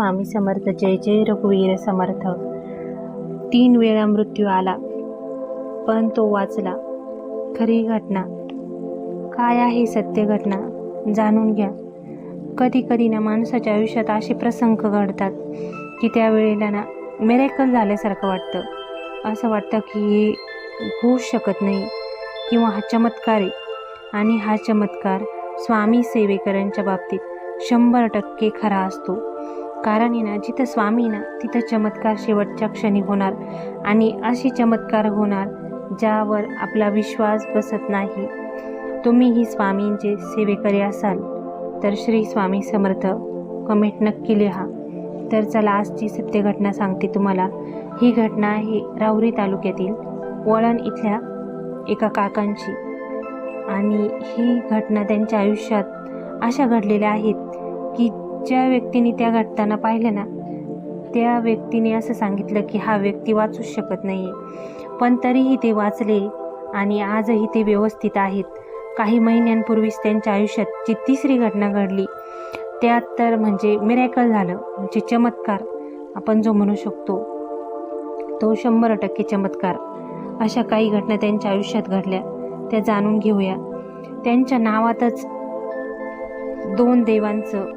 स्वामी समर्थ. जय जय रघुवीर समर्थ. 3 वेळा मृत्यू आला पण तो वाचला. खरी घटना काय आहे, सत्य घटना जाणून घ्या. कधी कधी ना माणसाच्या आयुष्यात असे प्रसंग घडतात की त्यावेळेला ना मिरेकल झाल्यासारखं वाटतं. असं वाटतं की हे होऊच शकत नाही किंवा हा चमत्कार आहे. आणि हा चमत्कार स्वामी सेवेकरांच्या बाबतीत 100% खरा असतो. कारण आहे ना, जिथं स्वामी ना तिथं चमत्कार शेवटच्या क्षणी होणार. आणि अशी चमत्कार होणार ज्यावर आपला विश्वास बसत नाही. तुम्हीही स्वामींचे सेवेकरी असाल तर श्री स्वामी समर्थ कमेंट नक्की लिहा. तर चला, आजची सत्य घटना सांगते तुम्हाला. ही घटना आहे राहुरी तालुक्यातील वळण इथल्या एका काकांची. आणि ही घटना त्यांच्या आयुष्यात अशा घडलेल्या आहेत की ज्या व्यक्तीने त्या घटना पाहिल्या ना, त्या व्यक्तीने असं सांगितलं की हा व्यक्ती वाचूच शकत नाही. पण तरीही ते वाचले आणि आजही ते व्यवस्थित आहेत. काही महिन्यांपूर्वीच त्यांच्या आयुष्यात जी 3री घटना घडली त्यात तर म्हणजे मिरेकल झालं, म्हणजे चमत्कार आपण जो म्हणू शकतो तो 100% चमत्कार. अशा काही घटना त्यांच्या आयुष्यात घडल्या, त्या जाणून घेऊया. त्यांच्या नावातच 2 देवांचं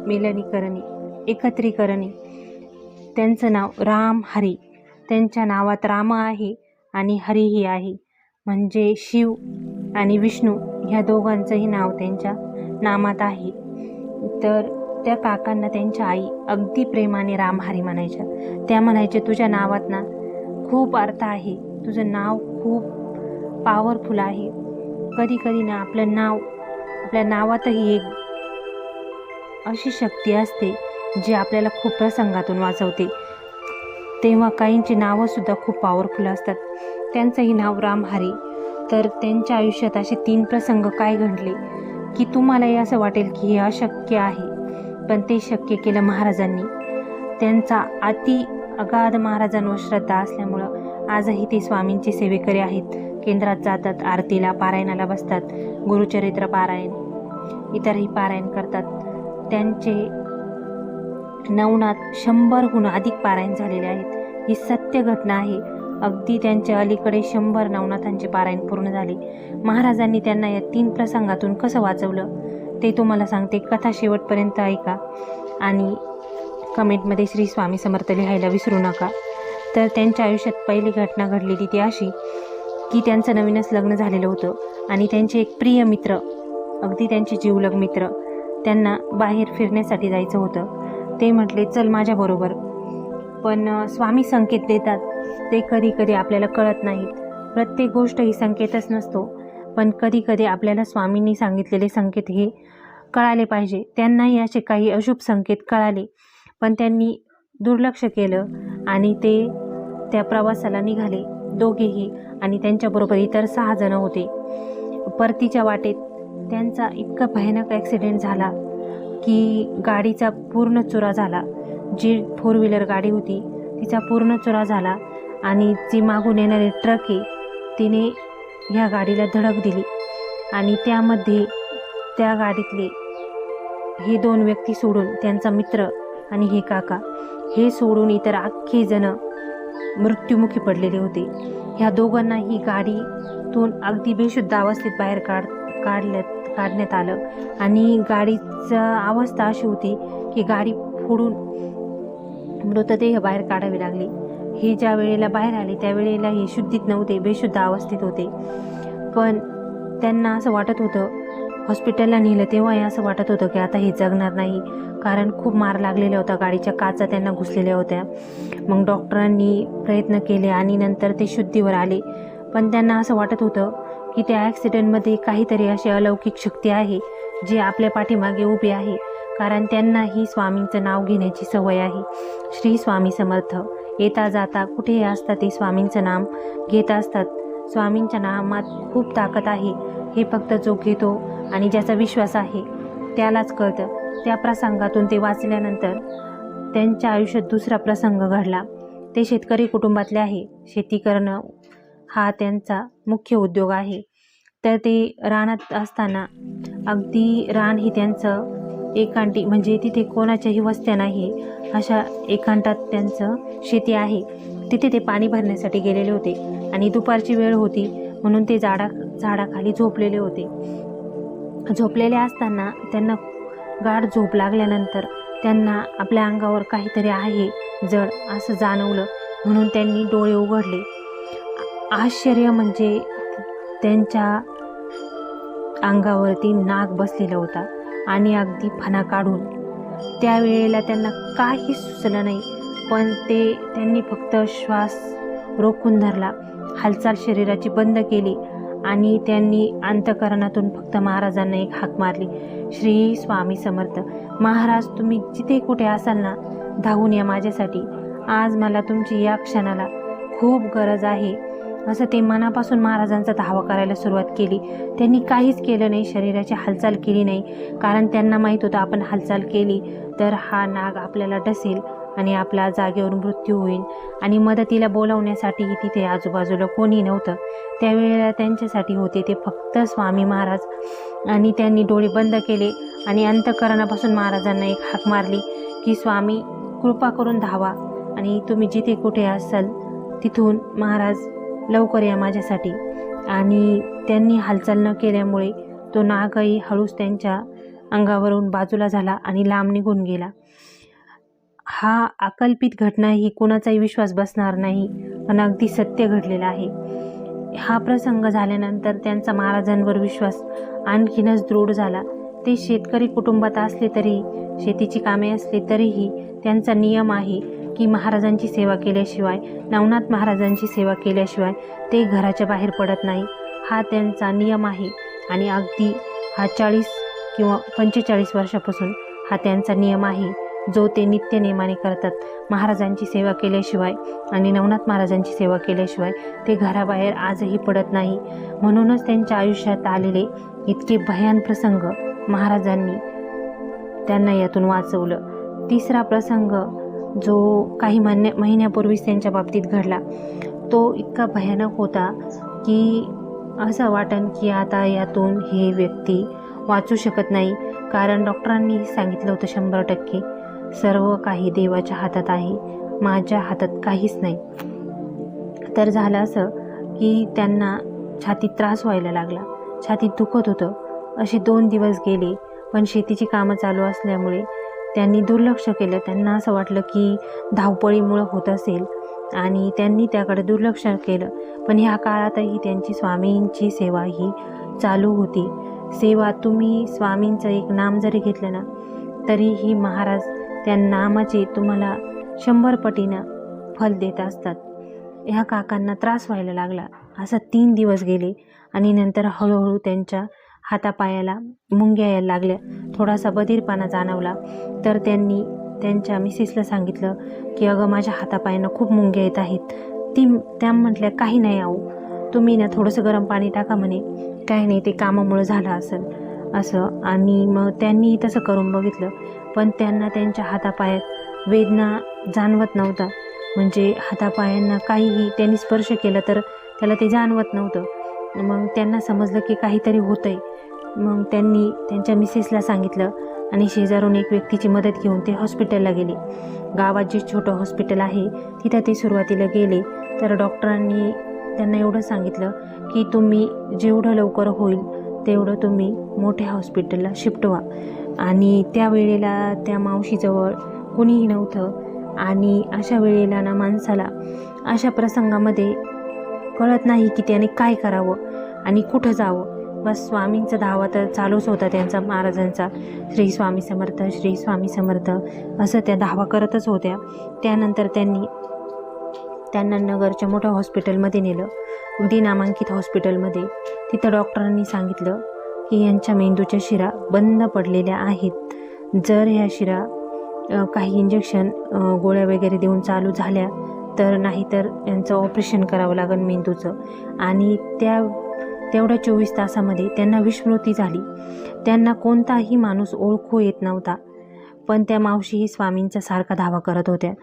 मिलनीकरणी, एकत्रीकरणी. त्यांचं नाव राम हरी. त्यांच्या नावात राम आहे आणि हरीही आहे, म्हणजे शिव आणि विष्णू ह्या दोघांचंही नाव त्यांच्या नामात आहे. तर त्या काकांना त्यांच्या आई अगदी प्रेमाने राम हरी म्हणायच्या. त्या म्हणायच्या, तुझ्या नावात ना खूप अर्थ आहे, तुझं नाव खूप पॉवरफुल आहे. कधी कधी ना आपल्या नावातही एक अशी शक्ती असते जी आपल्याला खूप प्रसंगातून वाचवते. तेव्हा काहींची नावंसुद्धा खूप पॉवरफुल असतात. त्यांचंही नाव राम हरी. तर त्यांच्या आयुष्यात असे 3 प्रसंग काय घडले की तुम्हालाही असं वाटेल की हे अशक्य आहे, पण ते शक्य केलं महाराजांनी. त्यांचा अगाध महाराजांवर श्रद्धा असल्यामुळं आजही ते स्वामींचे सेवेकरी आहेत. केंद्रात जातात, आरतीला, पारायणाला बसतात, गुरुचरित्र पारायण, इतरही पारायण करतात. त्यांचे नवनाथ 100हून अधिक पारायण झालेले आहेत. ही सत्य घटना आहे. अगदी त्यांच्या अलीकडे 100 नवनाथांचे पारायण पूर्ण झाले. महाराजांनी त्यांना या 3 प्रसंगातून कसं वाचवलं ते तुम्हाला सांगते. कथा शेवटपर्यंत ऐका आणि कमेंटमध्ये श्री स्वामी समर्थ लिहायला विसरू नका. तर त्यांच्या आयुष्यात पहिली घटना घडलेली ती अशी की त्यांचं नवीनच लग्न झालेलं होतं आणि त्यांचे एक प्रिय मित्र, अगदी त्यांचे जिवलग मित्र, त्यांना बाहेर फिरण्यासाठी जायचं होतं. ते म्हटले, चल माझ्याबरोबर. पण स्वामी संकेत देतात, ते कधी कधी आपल्याला कळत नाहीत. प्रत्येक गोष्ट ही संकेतच नसतो, पण कधी कधी आपल्याला स्वामींनी सांगितलेले संकेत हे कळाले पाहिजे. त्यांनाही असे काही अशुभ संकेत कळाले, पण त्यांनी दुर्लक्ष केलं आणि ते त्या प्रवासाला निघाले दोघेही. आणि त्यांच्याबरोबर इतर 6 जण होते. परतीच्या वाटेत त्यांचा इतका भयानक ॲक्सिडेंट झाला की गाडीचा पूर्ण चुरा झाला. जी 4 व्हीलर गाडी होती तिचा पूर्ण चुरा झाला आणि जी मागून येणारी ट्रक आहे तिने ह्या गाडीला धडक दिली. आणि त्यामध्ये त्या गाडीतले हे 2 व्यक्ती सोडून, त्यांचा मित्र आणि हे काका, हे सोडून इतर अख्खे जण मृत्युमुखी पडलेले होते. ह्या दोघांनाही गाडीतून अगदी बेशुद्ध अवस्थेत बाहेर काढण्यात आलं. आणि गाडीचा अवस्था अशी होती की गाडी फोडून मृतदेह बाहेर काढावे लागले. हे ज्या वेळेला बाहेर आले त्यावेळेला हे शुद्धीत नव्हते, बेशुद्ध अवस्थेत होते. पण त्यांना असं वाटत होतं, हॉस्पिटलला नेलं तेव्हाही असं वाटत होतं की आता हे जगणार नाही, कारण खूप मार लागलेला होता, गाडीच्या काचा त्यांना घुसलेल्या होत्या. मग डॉक्टरांनी प्रयत्न केले आणि नंतर ते शुद्धीवर आले. पण त्यांना असं वाटत होतं की त्या ॲक्सिडेंटमध्ये काहीतरी अशी अलौकिक शक्ती आहे जी आपल्या पाठीमागे उभी आहे, कारण त्यांनाही स्वामींचं नाव घेण्याची सवय आहे. श्री स्वामी समर्थ. येता जाता कुठेही असतात ते स्वामींचं नाम घेत असतात. स्वामींच्या नामात खूप ताकद आहे, हे फक्त जो घेतो आणि ज्याचा विश्वास आहे त्यालाच कळतं. त्या प्रसंगातून ते वाचल्यानंतर त्यांच्या आयुष्यात दुसरा प्रसंग घडला. ते शेतकरी कुटुंबातले आहे. शेती करणं हा त्यांचा मुख्य उद्योग आहे. तर ते रानात असताना, अगदी रान ही त्यांचं एकांटी म्हणजे तिथे कोणाच्याही वस्त्या नाही, अशा एकांतात त्यांचं शेती आहे. तिथे ते पाणी भरण्यासाठी गेलेले होते आणि दुपारची वेळ होती म्हणून ते झाडाखाली झोपलेले होते. झोपलेले असताना त्यांना गाढ झोप लागल्यानंतर त्यांना आपल्या अंगावर काहीतरी आहे जड असं जाणवलं, म्हणून त्यांनी डोळे उघडले. आश्चर्य म्हणजे त्यांच्या अंगावरती नाग बसलेला होता आणि अगदी फणा काढून. त्यावेळेला त्यांना काही सुचलं नाही, पण त्यांनी फक्त श्वास रोखून धरला, हालचाल शरीराची बंद केली आणि त्यांनी अंतःकरणातून फक्त महाराजांना एक हाक मारली, श्री स्वामी समर्थ. महाराज, तुम्ही जिथे कुठे असाल ना, धावून या माझ्यासाठी. आज मला तुमची या क्षणाला खूप गरज आहे. असं ते मनापासून महाराजांचा धावा करायला सुरुवात केली. त्यांनी काहीच केलं नाही, शरीराची हालचाल केली नाही, कारण त्यांना माहीत होतं आपण हालचाल केली तर हा नाग आपल्याला डसेल आणि आपला जागेवर मृत्यू होईल. आणि मदतीला बोलावण्यासाठीही तिथे आजूबाजूला कोणी नव्हतं. त्यावेळेला त्यांच्यासाठी होते ते फक्त स्वामी महाराज. आणि त्यांनी डोळे बंद केले आणि अंतःकरणापासून महाराजांना एक हाक मारली की स्वामी, कृपा करून धावा आणि तुम्ही जिथे कुठे असाल तिथून महाराज लवकर या माझ्यासाठी. आणि त्यांनी हालचाल न केल्यामुळे तो नागही हळूच त्यांच्या अंगावरून बाजूला झाला आणि लांब निघून गेला. हा अकल्पित घटना ही कोणाचाही विश्वास बसणार नाही, पण अगदी सत्य घडलेला आहे. हा प्रसंग झाल्यानंतर त्यांचा महाराजांवर विश्वास आणखीनच दृढ झाला. ते शेतकरी कुटुंबात असले तरी, शेतीची कामे असली तरीही त्यांचा नियम आहे की महाराजांची सेवा केल्याशिवाय, नवनाथ महाराजांची सेवा केल्याशिवाय ते घराच्या बाहेर पडत नाही. हा त्यांचा नियम आहे आणि अगदी हा 40 किंवा 45 वर्षापासून हा त्यांचा नियम आहे, जो ते नित्यनेमाने करतात. महाराजांची सेवा केल्याशिवाय आणि नवनाथ महाराजांची सेवा केल्याशिवाय ते घराबाहेर आजही पडत नाही. म्हणूनच त्यांच्या आयुष्यात आलेले इतके भयान प्रसंग महाराजांनी त्यांना यातून वाचवलं. तिसरा प्रसंग जो काही महिन्यापूर्वीच त्यांच्या बाबतीत घडला, तो इतका भयानक होता की असं वाटन की आता यातून हे व्यक्ती वाचू शकत नाही, कारण डॉक्टरांनी सांगितलं होतं 100% सर्व काही देवाच्या हातात आहे, माझ्या हातात काहीच नाही. तर झालं असं की त्यांना छातीत त्रास व्हायला लागला, छातीत दुखत होतं. असे 2 दिवस गेले, पण शेतीची कामं चालू असल्यामुळे त्यांनी दुर्लक्ष केलं. त्यांना असं वाटलं की धावपळीमुळं होत असेल आणि त्यांनी त्याकडे दुर्लक्ष केलं. पण ह्या काळातही त्यांची स्वामींची सेवा ही चालू होती. सेवा, तुम्ही स्वामींचं एक नाम जरी घेतलं ना, तरीही महाराज त्या नामाचे तुम्हाला 100 पटीनं फल देत असतात. ह्या काकांना त्रास व्हायला लागला. असं 3 दिवस गेले आणि नंतर हळूहळू त्यांच्या हातापायाला मुंग्या यायला लागल्या, थोडासा बधीरपणा जाणवला. तर त्यांनी त्यांच्या मिसेसला सांगितलं की अगं, माझ्या हातापायांना खूप मुंग्या येत आहेत. त्या म्हटल्या, काही नाही आहो, तुम्ही ना थोडंसं गरम पाणी टाका म्हणे, काही नाही, ते कामामुळं झालं असेल असं. आणि मग त्यांनी तसं करून बघितलं, पण त्यांना त्यांच्या हातापायात वेदना जाणवत नव्हता. म्हणजे हातापायांना काहीही त्यांनी स्पर्श केला तर त्याला ते जाणवत नव्हतं. मग त्यांना समजलं की काहीतरी होतंय. मग त्यांनी त्यांच्या मिसेसला सांगितलं आणि शेजारून एक व्यक्तीची मदत घेऊन ते हॉस्पिटलला गेले. गावात जे छोटं हॉस्पिटल आहे तिथं ते सुरुवातीला गेले. तर डॉक्टरांनी त्यांना एवढं सांगितलं की तुम्ही जेवढं लवकर होईल तेवढं तुम्ही मोठ्या हॉस्पिटलला शिफ्ट व्हा. आणि त्यावेळेला त्या मावशीजवळ कुणीही नव्हतं. आणि अशा वेळेला ना, माणसाला अशा प्रसंगामध्ये कळत नाही की त्याने काय करावं आणि कुठं जावं. बस स्वामींचा धावा तर चालूच होता त्यांचा, महाराजांचा श्री स्वामी समर्थ, श्री स्वामी समर्थ असं त्या धावा करतच होत्या. त्यानंतर त्यांना नगरच्या मोठ्या हॉस्पिटलमध्ये नेलं, उदी नामांकित हॉस्पिटलमध्ये. तिथं डॉक्टरांनी सांगितलं की यांच्या मेंदूच्या शिरा बंद पडलेल्या आहेत. जर ह्या शिरा काही इंजेक्शन गोळ्या वगैरे देऊन चालू झाल्या तर, नाही तर यांचं ऑपरेशन करावं लागेल मेंदूचं. आणि तेवढ्या 24 तासामध्ये त्यांना विस्मृती झाली. त्यांना कोणताही माणूस ओळखू येत नव्हता. पण त्या मावशीही स्वामींचा सारखा धावा करत होत्या.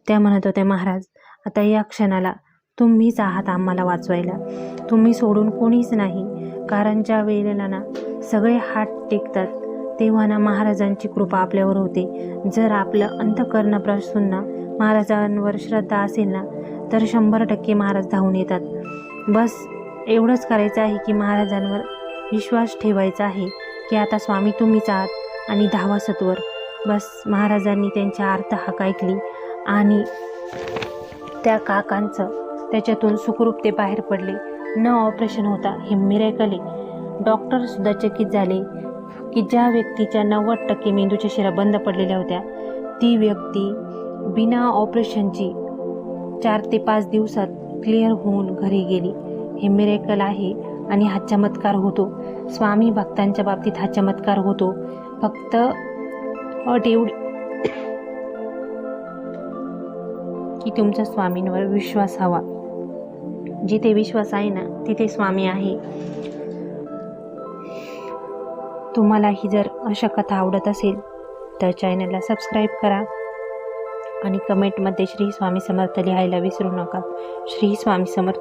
त्या म्हणत होत्या, महाराज, आता या क्षणाला तुम्हीच आहात आम्हाला वाचवायला, तुम्ही सोडून कोणीच नाही. कारण ज्या वेळेला ना सगळे हात टेकतात तेव्हा ना महाराजांची कृपा आपल्यावर होते. जर आपलं अंतःकरण प्रसन्न महाराजांवर श्रद्धा असेल ना तर 100% महाराज धावून येतात. बस एवढंच करायचं आहे की महाराजांवर विश्वास ठेवायचा आहे की आता स्वामी तुम्हीच आहात आणि धावा सत्वर. बस महाराजांनी त्यांची आर्त हाक ऐकली आणि त्या काकांचं त्याच्यातून सुखरूप ते बाहेर पडले. न ऑपरेशन होता. हे मिरेकल आहे. डॉक्टरसुद्धा चकित झाले की ज्या व्यक्तीच्या 90% मेंदूच्या शिरा बंद पडलेल्या होत्या ती व्यक्ती बिना ऑपरेशनची 4 ते 5 दिवसात क्लिअर होऊन घरी गेली. हे मिरेकल आहे आणि हा चमत्कार होतो. स्वामी भक्तांच्या बाबतीत हा चमत्कार होतो. फक्त अट एवढी की तुमचा स्वामींवर विश्वास हवा. जिथे विश्वास आहे ना तिथे स्वामी आहे. तुम्हालाही जर अशा कथा आवडत असेल तर चॅनलला सबस्क्राईब करा आणि कमेंटमध्ये श्री स्वामी समर्थ लिहायला विसरू नका. श्री स्वामी समर्थ.